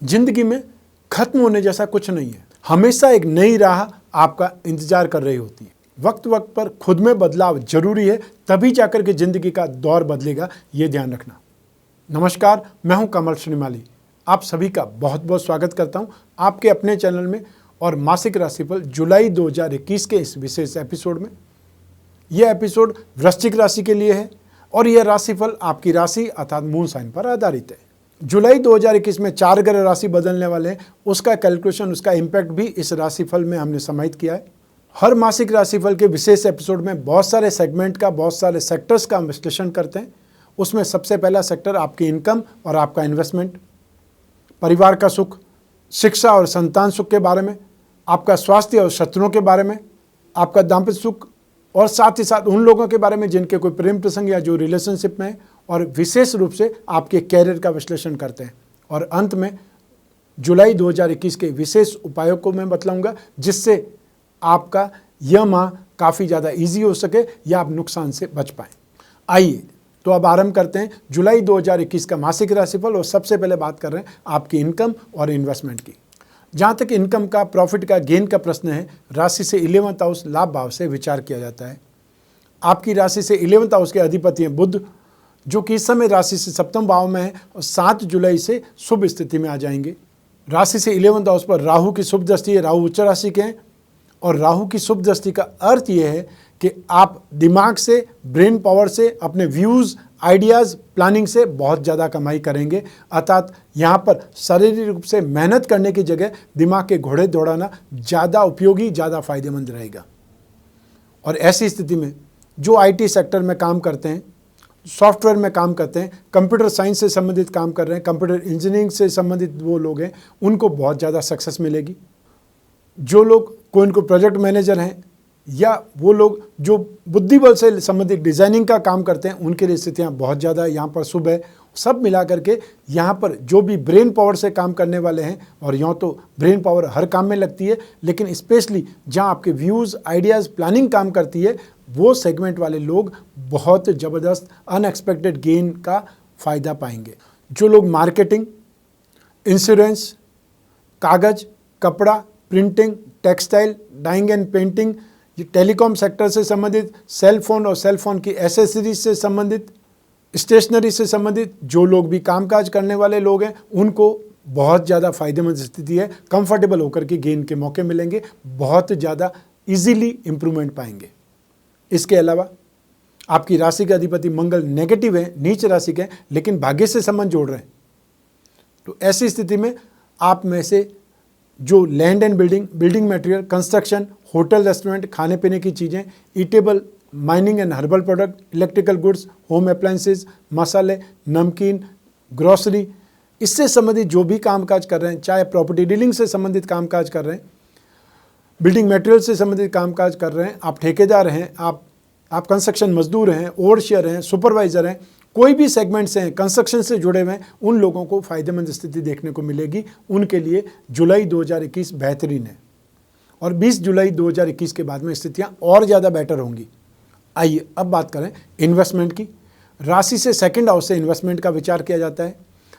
जिंदगी में खत्म होने जैसा कुछ नहीं है। हमेशा एक नई राह आपका इंतजार कर रही होती है। वक्त वक्त पर खुद में बदलाव जरूरी है, तभी जाकर के जिंदगी का दौर बदलेगा, ये ध्यान रखना। नमस्कार, मैं हूं कमल श्रीमाली। आप सभी का बहुत बहुत स्वागत करता हूं आपके अपने चैनल में और मासिक राशिफल जुलाई 2021 के इस विशेष एपिसोड में। यह एपिसोड वृश्चिक राशि के लिए है और यह राशिफल आपकी राशि अर्थात मून साइन पर आधारित है। जुलाई 2021 में 4 ग्रह राशि बदलने वाले हैं, उसका कैलकुलेशन, उसका इम्पैक्ट भी इस राशिफल में हमने समाहित किया है। हर मासिक राशिफल के विशेष एपिसोड में बहुत सारे सेगमेंट का, बहुत सारे सेक्टर्स का विश्लेषण करते हैं। उसमें सबसे पहला सेक्टर आपकी इनकम और आपका इन्वेस्टमेंट, परिवार का सुख, शिक्षा और संतान सुख के बारे में, आपका स्वास्थ्य और शत्रुओं के बारे में, आपका दाम्पत्य सुख और साथ ही साथ उन लोगों के बारे में जिनके कोई प्रेम प्रसंग या जो रिलेशनशिप में है, और विशेष रूप से आपके कैरियर का विश्लेषण करते हैं। और अंत में जुलाई 2021 के विशेष उपायों को मैं बतलाऊंगा, जिससे आपका यह माह काफ़ी ज़्यादा ईजी हो सके या आप नुकसान से बच पाएँ। आइए तो अब आरंभ करते हैं जुलाई 2021 का मासिक राशिफल। और सबसे पहले बात कर रहे हैं आपकी इनकम और इन्वेस्टमेंट की। जहाँ तक इनकम का, प्रॉफिट का, गेन का प्रश्न है, राशि से 11th हाउस लाभ भाव से विचार किया जाता है। आपकी राशि से 11th हाउस के अधिपति हैं बुध, जो कि इस समय राशि से 7वें भाव में है और 7 जुलाई से शुभ स्थिति में आ जाएंगे। राशि से 11th हाउस पर राहु की शुभ दृष्टि है, राहु उच्च राशि के हैं। और राहु की शुभ दृष्टि का अर्थ यह है कि आप दिमाग से, ब्रेन पावर से, अपने व्यूज़, आइडियाज़, प्लानिंग से बहुत ज़्यादा कमाई करेंगे। अर्थात यहाँ पर शारीरिक रूप से मेहनत करने की जगह दिमाग के घोड़े दौड़ाना ज़्यादा उपयोगी, ज़्यादा फायदेमंद रहेगा। और ऐसी स्थिति में जो आईटी सेक्टर में काम करते हैं, सॉफ्टवेयर में काम करते हैं, कंप्यूटर साइंस से संबंधित काम कर रहे हैं, कंप्यूटर इंजीनियरिंग से संबंधित वो लोग हैं, उनको बहुत ज़्यादा सक्सेस मिलेगी। जो लोग कोई प्रोजेक्ट मैनेजर हैं या वो लोग जो बुद्धिबल से संबंधित डिज़ाइनिंग का काम करते हैं, उनके लिए स्थितियाँ बहुत ज़्यादा यहाँ पर शुभ है। सब मिला करके यहाँ पर जो भी ब्रेन पावर से काम करने वाले हैं, और यूँ तो ब्रेन पावर हर काम में लगती है, लेकिन स्पेशली जहाँ आपके व्यूज़, आइडियाज़, प्लानिंग काम करती है, वो सेगमेंट वाले लोग बहुत ज़बरदस्त अनएक्सपेक्टेड गेन का फ़ायदा पाएंगे। जो लोग मार्केटिंग, इंश्योरेंस, कागज़, कपड़ा, printing, textile, dyeing and painting, ये टेलीकॉम सेक्टर से संबंधित, सेल फोन और सेल फोन की एसेसरीज से संबंधित, स्टेशनरी से संबंधित जो लोग भी कामकाज करने वाले लोग हैं, उनको बहुत ज़्यादा फायदेमंद स्थिति है। कंफर्टेबल होकर के गेन के मौके मिलेंगे, बहुत ज़्यादा इजीली इंप्रूवमेंट पाएंगे। इसके अलावा आपकी राशि के अधिपति मंगल नेगेटिव है, नीच राशि के, लेकिन भाग्य से संबंध जोड़ रहे हैं। तो ऐसी स्थिति में आप में से जो land and building material, construction, hotel, restaurant, खाने पीने की चीज़ें, eatable, mining and herbal product, electrical goods, home appliances, मसाले, नमकीन, ग्रॉसरी, इससे संबंधित जो भी कामकाज कर रहे हैं, चाहे प्रॉपर्टी डीलिंग से संबंधित कामकाज कर रहे हैं, बिल्डिंग मटेरियल से संबंधित कामकाज कर रहे हैं, आप ठेकेदार हैं, आप कंस्ट्रक्शन मजदूर हैं, ओवरशियर हैं, सुपरवाइज़र हैं, कोई भी सेगमेंट से हैं, कंस्ट्रक्शन से जुड़े हुए हैं, उन लोगों को फ़ायदेमंद स्थिति देखने को मिलेगी। उनके लिए जुलाई 2021 बेहतरीन है और 20 जुलाई 2021 के बाद में स्थितियां और ज़्यादा बेटर होंगी। आइए अब बात करें इन्वेस्टमेंट की। राशि से 2nd हाउस से इन्वेस्टमेंट का विचार किया जाता है।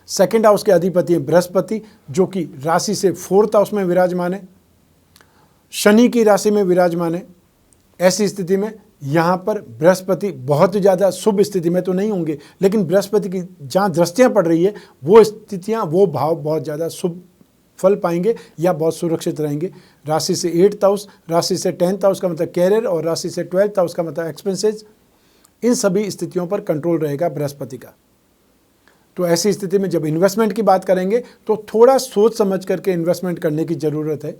2nd हाउस के अधिपति हैं बृहस्पति, जो कि राशि से 4th हाउस में विराजमान है, शनि की राशि में विराजमान है। ऐसी स्थिति में यहाँ पर बृहस्पति बहुत ज़्यादा शुभ स्थिति में तो नहीं होंगे, लेकिन बृहस्पति की जहाँ दृष्टियाँ पड़ रही है, वो स्थितियाँ, वो भाव बहुत ज़्यादा शुभ फल पाएंगे या बहुत सुरक्षित रहेंगे। राशि से 8th हाउस, राशि से 10th हाउस का मतलब कैरियर, और राशि से 12th हाउस का मतलब एक्सपेंसेस, इन सभी स्थितियों पर कंट्रोल रहेगा बृहस्पति का। तो ऐसी स्थिति में जब इन्वेस्टमेंट की बात करेंगे तो थोड़ा सोच समझ करके इन्वेस्टमेंट करने की ज़रूरत है।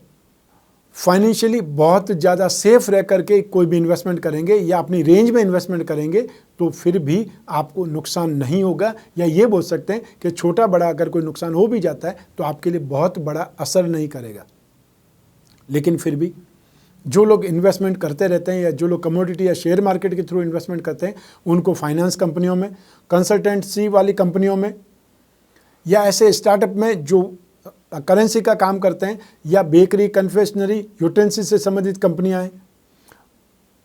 फाइनेंशियली बहुत ज़्यादा सेफ रह करके कोई भी इन्वेस्टमेंट करेंगे या अपनी रेंज में इन्वेस्टमेंट करेंगे तो फिर भी आपको नुकसान नहीं होगा, या ये बोल सकते हैं कि छोटा बड़ा अगर कोई नुकसान हो भी जाता है तो आपके लिए बहुत बड़ा असर नहीं करेगा। लेकिन फिर भी जो लोग इन्वेस्टमेंट करते रहते हैं या जो लोग कमोडिटी या शेयर मार्केट के थ्रू इन्वेस्टमेंट करते हैं, उनको फाइनेंस कंपनियों में, कंसल्टेंसी वाली कंपनियों में, या ऐसे स्टार्टअप में जो करेंसी का काम करते हैं, या बेकरी, कन्फेक्शनरी, यूटेंसिल से संबंधित कंपनियां हैं,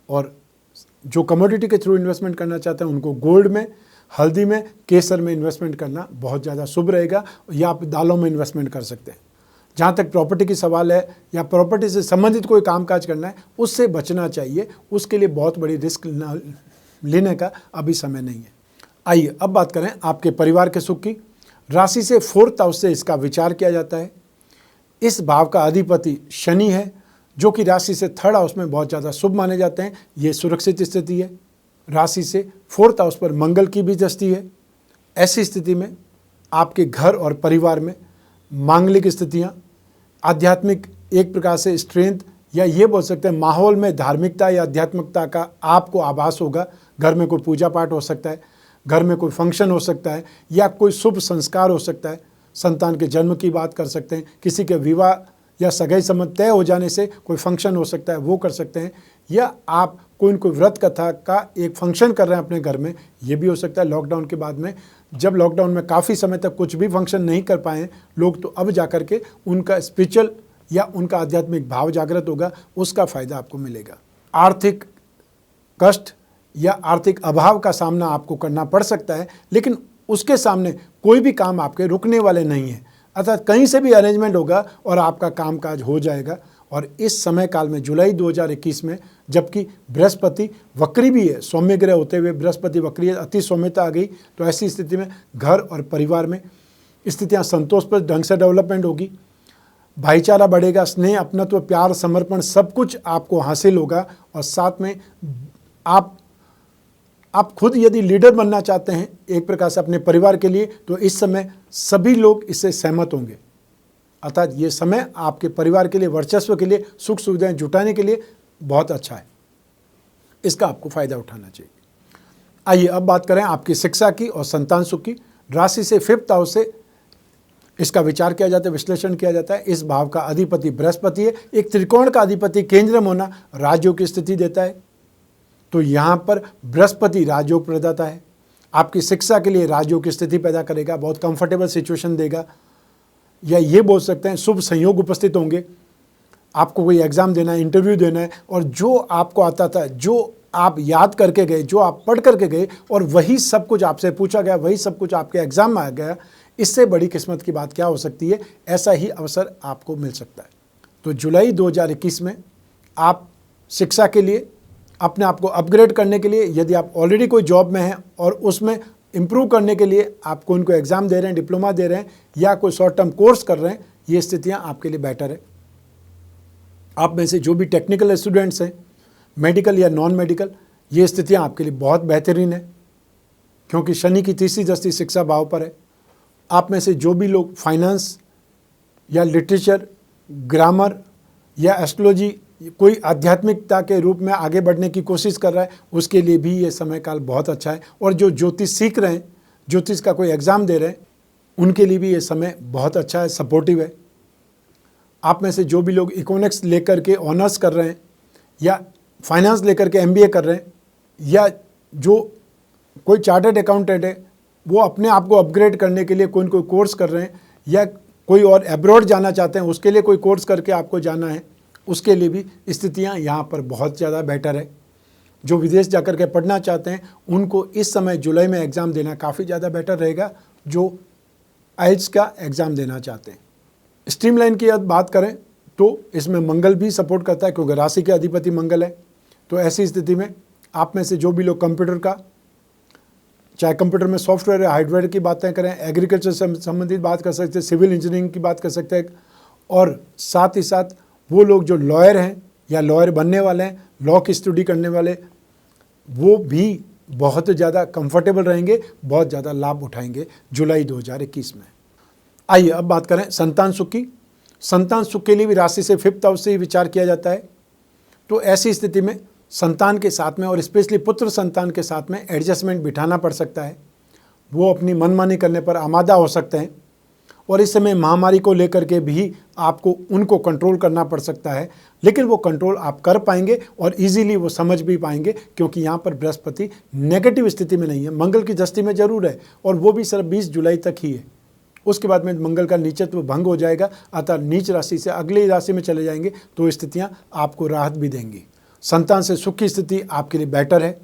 और जो कमोडिटी के थ्रू इन्वेस्टमेंट करना चाहते हैं उनको गोल्ड में, हल्दी में, केसर में इन्वेस्टमेंट करना बहुत ज़्यादा शुभ रहेगा, या आप दालों में इन्वेस्टमेंट कर सकते हैं। जहाँ तक प्रॉपर्टी की सवाल है या प्रॉपर्टी से संबंधित कोई कामकाज करना है, उससे बचना चाहिए, उसके लिए बहुत बड़ी रिस्क लेने का अभी समय नहीं है। आइए अब बात करें आपके परिवार के सुख की। राशि से 4th हाउस से इसका विचार किया जाता है। इस भाव का अधिपति शनि है, जो कि राशि से 3rd हाउस में बहुत ज़्यादा शुभ माने जाते हैं। ये सुरक्षित स्थिति है। राशि से 4th हाउस पर मंगल की भी दृष्टि है। ऐसी स्थिति में आपके घर और परिवार में मांगलिक स्थितियाँ, आध्यात्मिक एक प्रकार से स्ट्रेंथ, या ये बोल सकते हैं माहौल में धार्मिकता या आध्यात्मिकता का आपको आभास होगा। घर में कोई पूजा पाठ हो सकता है, घर में कोई फंक्शन हो सकता है, या कोई शुभ संस्कार हो सकता है। संतान के जन्म की बात कर सकते हैं, किसी के विवाह या सगाई संबंध तय हो जाने से कोई फंक्शन हो सकता है, वो कर सकते हैं, या आप कोई न कोई व्रत कथा का एक फंक्शन कर रहे हैं अपने घर में, ये भी हो सकता है। लॉकडाउन के बाद में, जब लॉकडाउन में काफ़ी समय तक कुछ भी फंक्शन नहीं कर पाए लोग, तो अब जा कर के उनका स्पिरिचुअल या उनका आध्यात्मिक भाव जागृत होगा, उसका फ़ायदा आपको मिलेगा। आर्थिक कष्ट या आर्थिक अभाव का सामना आपको करना पड़ सकता है, लेकिन उसके सामने कोई भी काम आपके रुकने वाले नहीं है। अर्थात कहीं से भी अरेंजमेंट होगा और आपका कामकाज हो जाएगा। और इस समय काल में जुलाई 2021 में, जबकि बृहस्पति वक्री भी है, सौम्य ग्रह होते हुए बृहस्पति वक्री है, अति सौम्यता आ गई, तो ऐसी स्थिति में घर और परिवार में स्थितियाँ संतोषप्रद ढंग से डेवलपमेंट होगी। भाईचारा बढ़ेगा, स्नेह, अपनत्व, प्यार, समर्पण सब कुछ आपको हासिल होगा। और साथ में आप खुद यदि लीडर बनना चाहते हैं एक प्रकार से अपने परिवार के लिए, तो इस समय सभी लोग इससे सहमत होंगे। अर्थात ये समय आपके परिवार के लिए, वर्चस्व के लिए, सुख सुविधाएं जुटाने के लिए बहुत अच्छा है। इसका आपको फ़ायदा उठाना चाहिए। आइए अब बात करें आपकी शिक्षा की और संतान सुख की। राशि से 5th हाउस से इसका विचार किया जाता है, विश्लेषण किया जाता है। इस भाव का अधिपति बृहस्पति है। एक त्रिकोण का अधिपति केंद्र में होना राजयोग की स्थिति देता है। तो यहाँ पर बृहस्पति राजयोग प्रदाता है। आपकी शिक्षा के लिए राजयोग की स्थिति पैदा करेगा, बहुत कंफर्टेबल सिचुएशन देगा, या ये बोल सकते हैं शुभ संयोग उपस्थित होंगे। आपको कोई एग्ज़ाम देना है, इंटरव्यू देना है, और जो आपको आता था, जो आप याद करके गए, जो आप पढ़ करके गए, और वही सब कुछ आपसे पूछा गया, वही सब कुछ आपके एग्ज़ाम में आ गया, इससे बड़ी किस्मत की बात क्या हो सकती है। ऐसा ही अवसर आपको मिल सकता है। तो जुलाई 2021 में आप शिक्षा के लिए, अपने आप को अपग्रेड करने के लिए, यदि आप ऑलरेडी कोई जॉब में हैं और उसमें इम्प्रूव करने के लिए आप कोई इनको एग्ज़ाम दे रहे हैं, डिप्लोमा दे रहे हैं, या कोई शॉर्ट टर्म कोर्स कर रहे हैं, ये स्थितियां आपके लिए बेटर है। आप में से जो भी टेक्निकल स्टूडेंट्स हैं, मेडिकल या नॉन मेडिकल, ये स्थितियां आपके लिए बहुत बेहतरीन है, क्योंकि शनि की तीसरी दृष्टि शिक्षा भाव पर है। आप में से जो भी लोग फाइनेंस या लिटरेचर, ग्रामर या एस्ट्रोलॉजी, कोई आध्यात्मिकता के रूप में आगे बढ़ने की कोशिश कर रहा है, उसके लिए भी ये समय काल बहुत अच्छा है। और जो ज्योतिष सीख रहे हैं, ज्योतिष का कोई एग्ज़ाम दे रहे हैं, उनके लिए भी ये समय बहुत अच्छा है, सपोर्टिव है। आप में से जो भी लोग इकोनॉमिक्स लेकर के ऑनर्स कर रहे हैं, या फाइनेंस लेकर के MBA कर रहे हैं, या जो कोई चार्टर्ड अकाउंटेंट है, वो अपने आप को अपग्रेड करने के लिए कोई न कोई कोर्स कर रहे हैं, या कोई और एब्रॉड जाना चाहते हैं, उसके लिए कोई कोर्स करके आपको जाना है, उसके लिए भी स्थितियां यहाँ पर बहुत ज़्यादा बेटर है। जो विदेश जाकर के पढ़ना चाहते हैं, उनको इस समय जुलाई में एग्ज़ाम देना काफ़ी ज़्यादा बेटर रहेगा, जो IELTS का एग्ज़ाम देना चाहते हैं। स्ट्रीमलाइन की बात करें तो इसमें मंगल भी सपोर्ट करता है, क्योंकि राशि के अधिपति मंगल है। तो ऐसी स्थिति में आप में से जो भी लोग कंप्यूटर का, चाहे कंप्यूटर में सॉफ्टवेयर या हार्डवेयर की बातें करें, एग्रीकल्चर से संबंधित बात कर सकते हैं, सिविल इंजीनियरिंग की बात कर सकते हैं, और साथ ही साथ वो लोग जो लॉयर हैं या लॉयर बनने वाले हैं, लॉ की स्टडी करने वाले, वो भी बहुत ज़्यादा कंफर्टेबल रहेंगे, बहुत ज़्यादा लाभ उठाएंगे जुलाई 2021 में। आइए अब बात करें संतान सुख की। संतान सुख के लिए भी राशि से 5th हाउस से ही विचार किया जाता है। तो ऐसी स्थिति में संतान के साथ में, और स्पेशली पुत्र संतान के साथ में एडजस्टमेंट बिठाना पड़ सकता है। वो अपनी मनमानी करने पर आमादा हो सकते हैं, और इस समय महामारी को लेकर के भी आपको उनको कंट्रोल करना पड़ सकता है, लेकिन वो कंट्रोल आप कर पाएंगे और इजीली वो समझ भी पाएंगे, क्योंकि यहाँ पर बृहस्पति नेगेटिव स्थिति में नहीं है, मंगल की दृष्टि में जरूर है, और वो भी सिर्फ 20 जुलाई तक ही है। उसके बाद में मंगल का नीचत्व भंग हो जाएगा, अतः नीच राशि से अगली राशि में चले जाएंगे, तो स्थितियाँ आपको राहत भी देंगी। संतान से सुख की स्थिति आपके लिए बेटर है।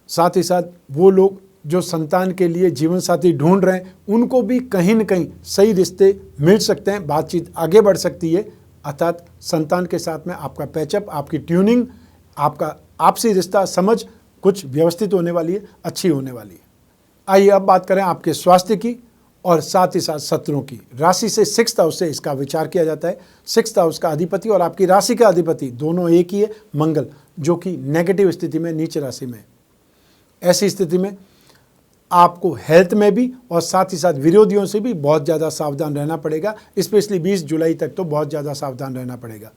साथ ही साथ वो लोग जो संतान के लिए जीवन साथी ढूंढ रहे हैं उनको भी कहीं न कहीं सही रिश्ते मिल सकते हैं, बातचीत आगे बढ़ सकती है। अर्थात संतान के साथ में आपका पैचअप, आपकी ट्यूनिंग, आपका आपसी रिश्ता समझ कुछ व्यवस्थित होने वाली है, अच्छी होने वाली है। आइए अब बात करें आपके स्वास्थ्य की और साथ ही साथ शत्रुओं की। राशि से 6th हाउस से इसका विचार किया जाता है। 6th हाउस का अधिपति और आपकी राशि का अधिपति दोनों एक ही है, मंगल, जो कि नेगेटिव स्थिति में, नीच राशि में। ऐसी स्थिति में आपको हेल्थ में भी और साथ ही साथ विरोधियों से भी बहुत ज़्यादा सावधान रहना पड़ेगा। स्पेशली 20 जुलाई तक तो बहुत ज़्यादा सावधान रहना पड़ेगा।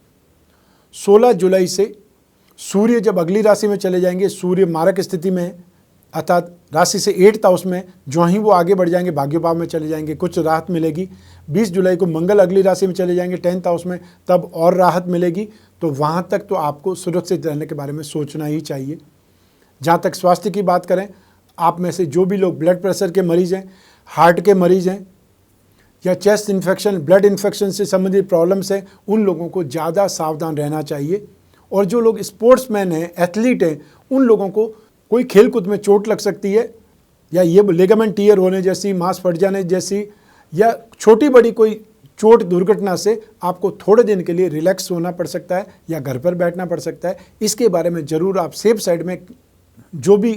16 जुलाई से सूर्य जब अगली राशि में चले जाएंगे, सूर्य मारक स्थिति में है, अर्थात राशि से 8th हाउस में, जो ही वो आगे बढ़ जाएंगे भाग्य भाव में चले जाएंगे, कुछ राहत मिलेगी। 20 जुलाई को मंगल अगली राशि में चले जाएंगे 10th हाउस में, तब और राहत मिलेगी। तो वहाँ तक तो आपको सुरक्षित रहने के बारे में सोचना ही चाहिए। जहाँ तक स्वास्थ्य की बात करें, आप में से जो भी लोग ब्लड प्रेशर के मरीज़ हैं, हार्ट के मरीज़ हैं या चेस्ट इन्फेक्शन, ब्लड इन्फेक्शन से संबंधित प्रॉब्लम्स हैं, उन लोगों को ज़्यादा सावधान रहना चाहिए। और जो लोग स्पोर्ट्समैन हैं, एथलीट हैं, उन लोगों को कोई खेलकूद में चोट लग सकती है या ये लिगामेंट टियर होने जैसी, मांस फट जाने जैसी या छोटी बड़ी कोई चोट दुर्घटना से आपको थोड़े दिन के लिए रिलैक्स होना पड़ सकता है या घर पर बैठना पड़ सकता है। इसके बारे में ज़रूर आप सेफ साइड में जो भी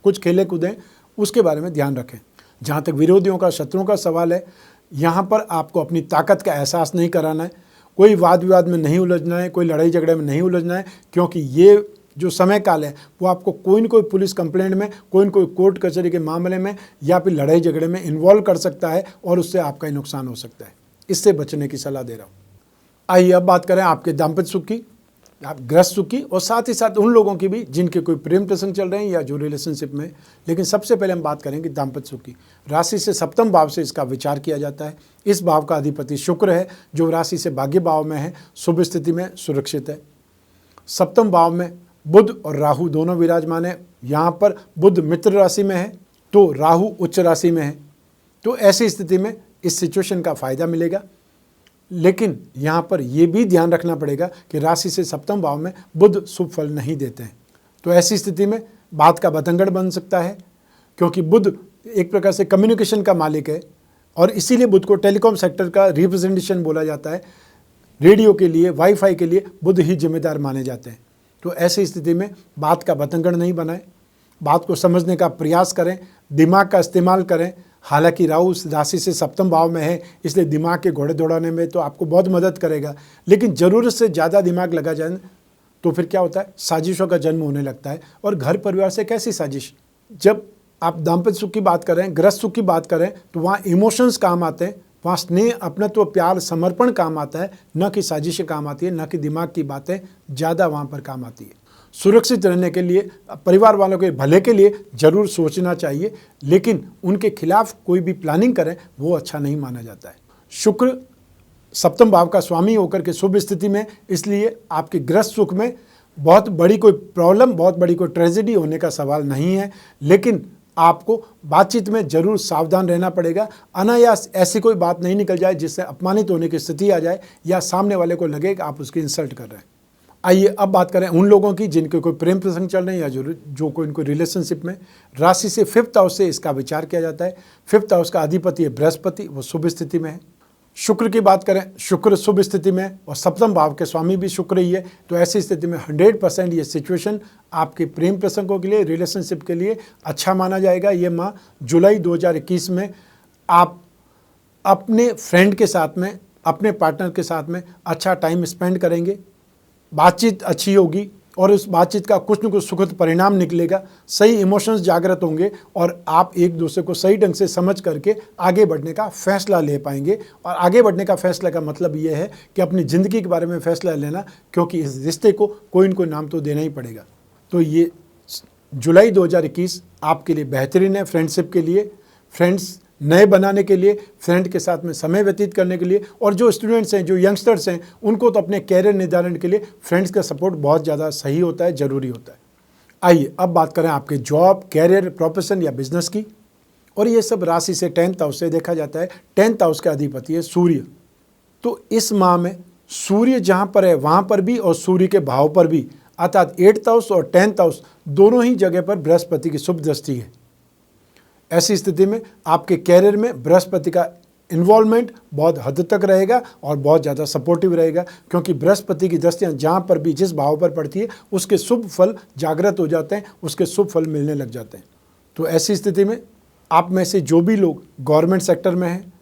कुछ खेले कूदें उसके बारे में ध्यान रखें। जहाँ तक विरोधियों का, शत्रुओं का सवाल है, यहाँ पर आपको अपनी ताकत का एहसास नहीं कराना है, कोई वाद विवाद में नहीं उलझना है, कोई लड़ाई झगड़े में नहीं उलझना है, क्योंकि ये जो समय काल है वो आपको कोई न कोई पुलिस कंप्लेंट में, कोई न कोई कोर्ट कचहरी के मामले में या फिर लड़ाई झगड़े में इन्वॉल्व कर सकता है और उससे आपका ही नुकसान हो सकता है। इससे बचने की सलाह दे रहा हूँ। आइए अब बात करें आपके दाम्पत्य सुख की, आप गृहस्थ सुख की, और साथ ही साथ उन लोगों की भी जिनके कोई प्रेम प्रसंग चल रहे हैं या जो रिलेशनशिप में। लेकिन सबसे पहले हम बात करेंगे दाम्पत्य सुख की। राशि से 7वें भाव से इसका विचार किया जाता है। इस भाव का अधिपति शुक्र है, जो राशि से भाग्य भाव में है, शुभ स्थिति में, सुरक्षित है। 7वें भाव में बुध और राहु दोनों विराजमान है। यहाँ पर बुध मित्र राशि में है तो राहु उच्च राशि में है। तो ऐसी स्थिति में इस सिचुएशन का फायदा मिलेगा। लेकिन यहाँ पर यह भी ध्यान रखना पड़ेगा कि राशि से 7वें भाव में बुध शुभ फल नहीं देते हैं। तो ऐसी स्थिति में बात का बतंगड़ बन सकता है, क्योंकि बुध एक प्रकार से कम्युनिकेशन का मालिक है और इसीलिए बुध को टेलीकॉम सेक्टर का रिप्रेजेंटेशन बोला जाता है। रेडियो के लिए, वाईफाई के लिए बुध ही जिम्मेदार माने जाते हैं। तो ऐसी स्थिति में बात का बतंगड़ नहीं बनाएं, बात को समझने का प्रयास करें, दिमाग का इस्तेमाल करें। हालांकि राहु राशि से 7वें भाव में है, इसलिए दिमाग के घोड़े दौड़ाने में तो आपको बहुत मदद करेगा। लेकिन ज़रूरत से ज़्यादा दिमाग लगा जाए तो फिर क्या होता है, साजिशों का जन्म होने लगता है। और घर परिवार से कैसी साजिश? जब आप दाम्पत्य सुख की बात करें, गृहस्थ सुख की बात करें, तो वहाँ इमोशंस काम आते हैं, वहाँ स्नेह, अपनत्व, प्यार, समर्पण काम आता है, न कि साजिशें काम आती है, न कि दिमाग की बातें ज़्यादा वहाँ पर काम आती है। सुरक्षित रहने के लिए, परिवार वालों के भले के लिए ज़रूर सोचना चाहिए, लेकिन उनके खिलाफ कोई भी प्लानिंग करें वो अच्छा नहीं माना जाता है। शुक्र 7वें भाव का स्वामी होकर के शुभ स्थिति में, इसलिए आपके गृहस्थ सुख में बहुत बड़ी कोई प्रॉब्लम, बहुत बड़ी कोई ट्रेजेडी होने का सवाल नहीं है। लेकिन आपको बातचीत में ज़रूर सावधान रहना पड़ेगा। अनायास ऐसी कोई बात नहीं निकल जाए जिससे अपमानित होने की स्थिति आ जाए या सामने वाले को लगे कि आप उसकी इंसल्ट कर रहे हैं। आइए अब बात करें उन लोगों की जिनके कोई प्रेम प्रसंग चल रहे हैं या जो कोई इनको रिलेशनशिप में। राशि से 5th हाउस से इसका विचार किया जाता है। 5th हाउस का अधिपति है बृहस्पति, वो शुभ स्थिति में है। शुक्र की बात करें, शुक्र शुभ स्थिति में और 7वें भाव के स्वामी भी शुक्र ही है। तो ऐसी स्थिति में 100% ये सिचुएशन आपके प्रेम प्रसंगों के लिए, रिलेशनशिप के लिए अच्छा माना जाएगा। ये माह जुलाई 2021 में आप अपने फ्रेंड के साथ में, अपने पार्टनर के साथ में अच्छा टाइम स्पेंड करेंगे, बातचीत अच्छी होगी और उस बातचीत का कुछ न कुछ सुखद परिणाम निकलेगा। सही इमोशंस जागृत होंगे और आप एक दूसरे को सही ढंग से समझ करके आगे बढ़ने का फैसला ले पाएंगे। और आगे बढ़ने का फैसला का मतलब ये है कि अपनी ज़िंदगी के बारे में फैसला लेना, क्योंकि इस रिश्ते को कोई न कोई नाम तो देना ही पड़ेगा। तो ये जुलाई 2021 आपके लिए बेहतरीन है, फ्रेंडशिप के लिए, फ्रेंड्स नए बनाने के लिए, फ्रेंड के साथ में समय व्यतीत करने के लिए। और जो स्टूडेंट्स हैं, जो यंगस्टर्स हैं, उनको तो अपने कैरियर निर्धारण के लिए फ्रेंड्स का सपोर्ट बहुत ज़्यादा सही होता है, ज़रूरी होता है। आइए अब बात करें आपके जॉब, कैरियर, प्रोफेशन या बिजनेस की। और ये सब राशि से 10th हाउस से देखा जाता है। 10th हाउस का अधिपति है सूर्य। तो इस माह में सूर्य जहाँ पर है वहाँ पर भी और सूर्य के भाव पर भी, अर्थात 8th हाउस और 10th हाउस दोनों ही जगह पर बृहस्पति की शुभ दृष्टि है। ऐसी स्थिति में आपके कैरियर में बृहस्पति का इन्वॉल्वमेंट बहुत हद तक रहेगा और बहुत ज़्यादा सपोर्टिव रहेगा, क्योंकि बृहस्पति की दृष्टियाँ जहाँ पर भी जिस भाव पर पड़ती है उसके शुभ फल जागृत हो जाते हैं, उसके शुभ फल मिलने लग जाते हैं। तो ऐसी स्थिति में आप में से जो भी लोग गवर्नमेंट सेक्टर में हैं,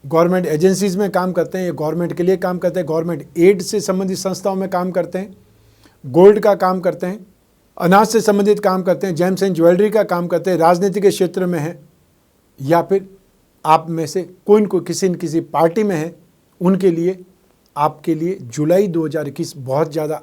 गवर्नमेंट एजेंसीज़ में काम करते हैं या गवर्नमेंट के लिए काम करते हैं, गवर्नमेंट एड से संबंधित संस्थाओं में काम करते हैं, गोल्ड का काम करते हैं, अनाज से संबंधित काम करते हैं, जेम्स एंड ज्वेलरी का काम करते हैं, राजनीति के क्षेत्र में हैं, या फिर आप में से कोई न कोई किसी न किसी पार्टी में है, उनके लिए आपके लिए जुलाई 2021 बहुत ज़्यादा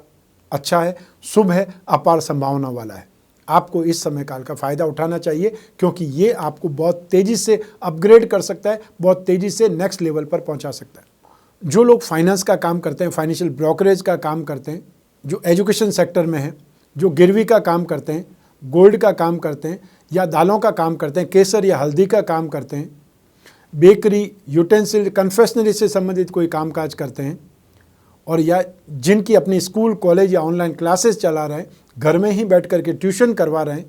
अच्छा है, शुभ है, अपार संभावना वाला है। आपको इस समय काल का फ़ायदा उठाना चाहिए, क्योंकि ये आपको बहुत तेज़ी से अपग्रेड कर सकता है, बहुत तेज़ी से नेक्स्ट लेवल पर पहुंचा सकता है। जो लोग फाइनेंस का काम करते हैं, फाइनेंशियल ब्रोकरेज का काम करते हैं, जो एजुकेशन सेक्टर में हैं, जो गिरवी का काम करते हैं, गोल्ड का काम करते हैं, या दालों का काम करते हैं, केसर या हल्दी का काम करते हैं, बेकरी, यूटेंसिल, कन्फेक्शनरी से संबंधित कोई कामकाज करते हैं, और या जिनकी अपनी स्कूल, कॉलेज या ऑनलाइन क्लासेस चला रहे हैं, घर में ही बैठ करके ट्यूशन करवा रहे हैं,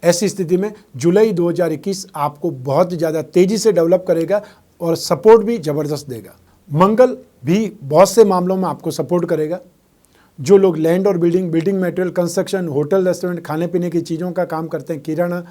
ऐसी स्थिति में जुलाई 2021 आपको बहुत ज़्यादा तेज़ी से डेवलप करेगा और सपोर्ट भी ज़बरदस्त देगा। मंगल भी बहुत से मामलों में आपको सपोर्ट करेगा। जो लोग लैंड और building material, construction, hotel, restaurant, खाने पीने की चीज़ों का काम करते हैं, किराना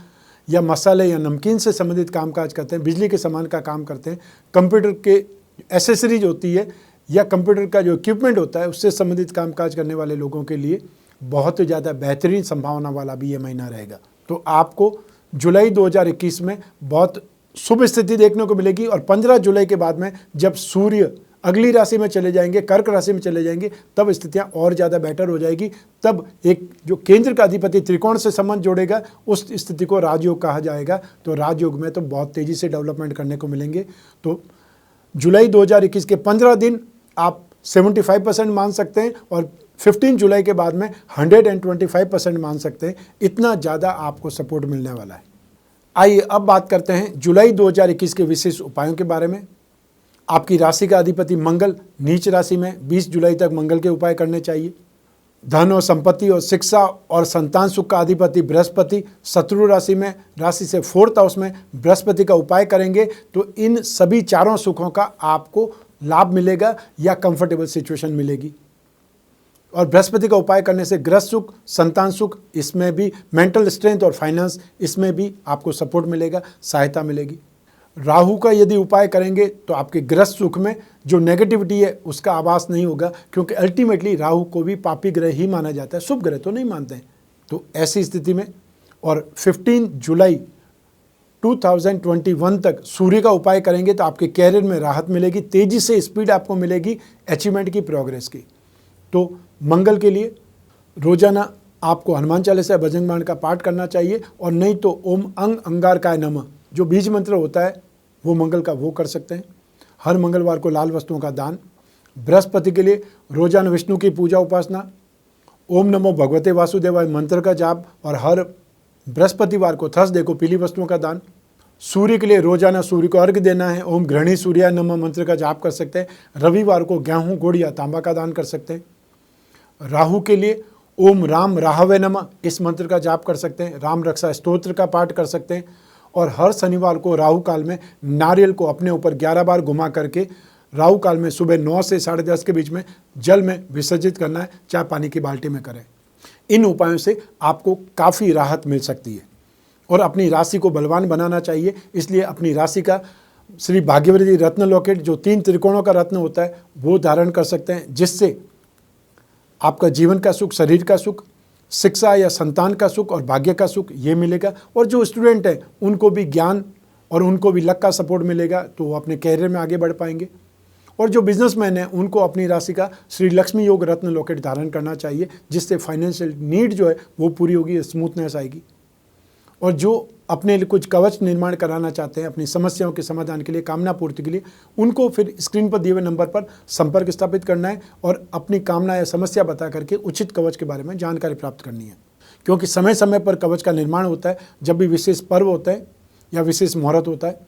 या मसाले या नमकीन से संबंधित कामकाज करते हैं, बिजली के सामान का काम करते हैं, कंप्यूटर के एसेसरीज होती है या कंप्यूटर का जो इक्विपमेंट होता है उससे संबंधित कामकाज करने वाले लोगों के लिए बहुत ज़्यादा बेहतरीन संभावना वाला भी ये महीना रहेगा। तो आपको जुलाई 2021 में बहुत शुभ स्थिति देखने को मिलेगी, और 15 जुलाई के बाद में जब सूर्य अगली राशि में चले जाएंगे, कर्क राशि में चले जाएंगे, तब स्थितियां और ज़्यादा बेटर हो जाएगी। तब एक जो केंद्र का अधिपति त्रिकोण से संबंध जोड़ेगा, उस स्थिति को राजयोग कहा जाएगा। तो राजयोग में तो बहुत तेज़ी से डेवलपमेंट करने को मिलेंगे। तो जुलाई 2021 के 15 दिन आप 75% मान सकते हैं, और 15 जुलाई के बाद में 125% मान सकते हैं। इतना ज़्यादा आपको सपोर्ट मिलने वाला है। आइए अब बात करते हैं जुलाई 2021 के विशेष उपायों के बारे में। आपकी राशि का अधिपति मंगल नीच राशि में 20 जुलाई तक मंगल के उपाय करने चाहिए। धन और संपत्ति और शिक्षा और संतान सुख का अधिपति बृहस्पति शत्रु राशि में, राशि से 4th हाउस में बृहस्पति का उपाय करेंगे तो इन सभी चारों सुखों का आपको लाभ मिलेगा या कंफर्टेबल सिचुएशन मिलेगी। और बृहस्पति का उपाय करने से गृह सुख, संतान सुख, इसमें भी मेंटल स्ट्रेंथ और फाइनेंस, इसमें भी आपको सपोर्ट मिलेगा, सहायता मिलेगी। राहु का यदि उपाय करेंगे तो आपके गृह सुख में जो नेगेटिविटी है उसका आभास नहीं होगा, क्योंकि अल्टीमेटली राहु को भी पापी ग्रह ही माना जाता है, शुभ ग्रह तो नहीं मानते हैं। तो ऐसी स्थिति में और 15 जुलाई 2021 तक सूर्य का उपाय करेंगे तो आपके कैरियर में राहत मिलेगी, तेज़ी से स्पीड आपको मिलेगी अचीवमेंट की, प्रोग्रेस की। तो मंगल के लिए रोजाना आपको हनुमान चालीसा, बजरंग बाण का पाठ करना चाहिए, और नहीं तो ओम अंग अंगारकाय नमः जो बीज मंत्र होता है वो मंगल का, वो कर सकते हैं। हर मंगलवार को लाल वस्तुओं का दान। बृहस्पति के लिए रोजाना विष्णु की पूजा उपासना, ओम नमो भगवते वासुदेवाय मंत्र का जाप, और हर बृहस्पतिवार को थर्सडे को पीली वस्तुओं का दान। सूर्य के लिए रोजाना सूर्य को अर्घ्य देना है, ओम घृणी सूर्याय नमः मंत्र का जाप कर सकते हैं। रविवार को गेहूं, गुड़ या तांबा का दान कर सकते हैं। राहु के लिए ओम राम राहवे नमः इस मंत्र का जाप कर सकते हैं, राम रक्षा स्तोत्र का पाठ कर सकते हैं। और हर शनिवार को राहु काल में नारियल को अपने ऊपर 11 बार घुमा करके राहु काल में सुबह 9 से 10:30 के बीच में जल में विसर्जित करना है, चाहे पानी की बाल्टी में करें। इन उपायों से आपको काफ़ी राहत मिल सकती है। और अपनी राशि को बलवान बनाना चाहिए, इसलिए अपनी राशि का श्री भाग्यवृद्धि रत्न लॉकेट जो 3 त्रिकोणों का रत्न होता है वो धारण कर सकते हैं, जिससे आपका जीवन का सुख, शरीर का सुख, शिक्षा या संतान का सुख और भाग्य का सुख ये मिलेगा। और जो स्टूडेंट है उनको भी ज्ञान और उनको भी लक का सपोर्ट मिलेगा, तो वो अपने कैरियर में आगे बढ़ पाएंगे। और जो बिजनेसमैन है उनको अपनी राशि का श्री लक्ष्मी योग रत्न लॉकेट धारण करना चाहिए, जिससे फाइनेंशियल नीड जो है वो पूरी होगी, स्मूथनेस आएगी। और जो अपने लिए कुछ कवच निर्माण कराना चाहते हैं अपनी समस्याओं के समाधान के लिए, कामना पूर्ति के लिए, उनको फिर स्क्रीन पर दिए हुए नंबर पर संपर्क स्थापित करना है और अपनी कामना या समस्या बता करके उचित कवच के बारे में जानकारी प्राप्त करनी है। क्योंकि समय समय पर कवच का निर्माण होता है, जब भी विशेष पर्व होता है या विशेष मुहूर्त होता है।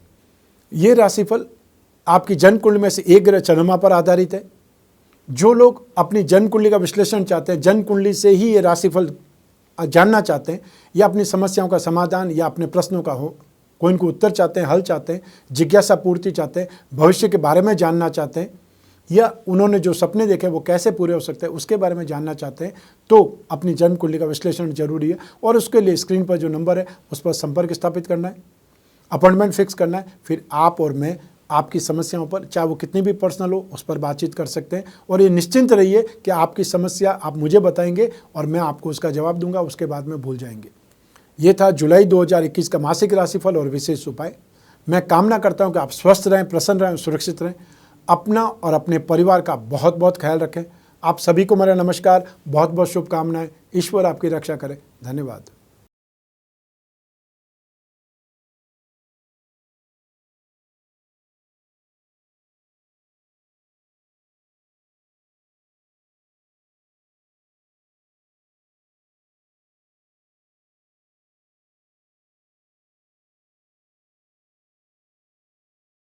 ये राशिफल आपकी जन्म कुंडली में से एक ग्रह चंद्रमा पर आधारित है। जो लोग अपनी जन्म कुंडली का विश्लेषण चाहते हैं, जन्म कुंडली से ही ये राशिफल जानना चाहते हैं, या अपनी समस्याओं का समाधान या अपने प्रश्नों का कोई इनको उत्तर चाहते हैं, हल चाहते हैं, जिज्ञासा पूर्ति चाहते हैं, भविष्य के बारे में जानना चाहते हैं, या उन्होंने जो सपने देखे वो कैसे पूरे हो सकते हैं उसके बारे में जानना चाहते हैं, तो अपनी जन्म कुंडली का विश्लेषण जरूरी है। और उसके लिए स्क्रीन पर जो नंबर है उस पर संपर्क स्थापित करना है, अपॉइंटमेंट फिक्स करना है। फिर आप और मैं आपकी समस्याओं पर, चाहे वो कितनी भी पर्सनल हो, उस पर बातचीत कर सकते हैं। और ये निश्चिंत रहिए कि आपकी समस्या आप मुझे बताएंगे और मैं आपको उसका जवाब दूंगा, उसके बाद में भूल जाएंगे। ये था जुलाई 2021 का मासिक राशिफल और विशेष उपाय। मैं कामना करता हूं कि आप स्वस्थ रहें, प्रसन्न रहें, सुरक्षित रहें। अपना और अपने परिवार का बहुत बहुत ख्याल रखें। आप सभी को मेरा नमस्कार, बहुत बहुत शुभकामनाएं। ईश्वर आपकी रक्षा करे। धन्यवाद।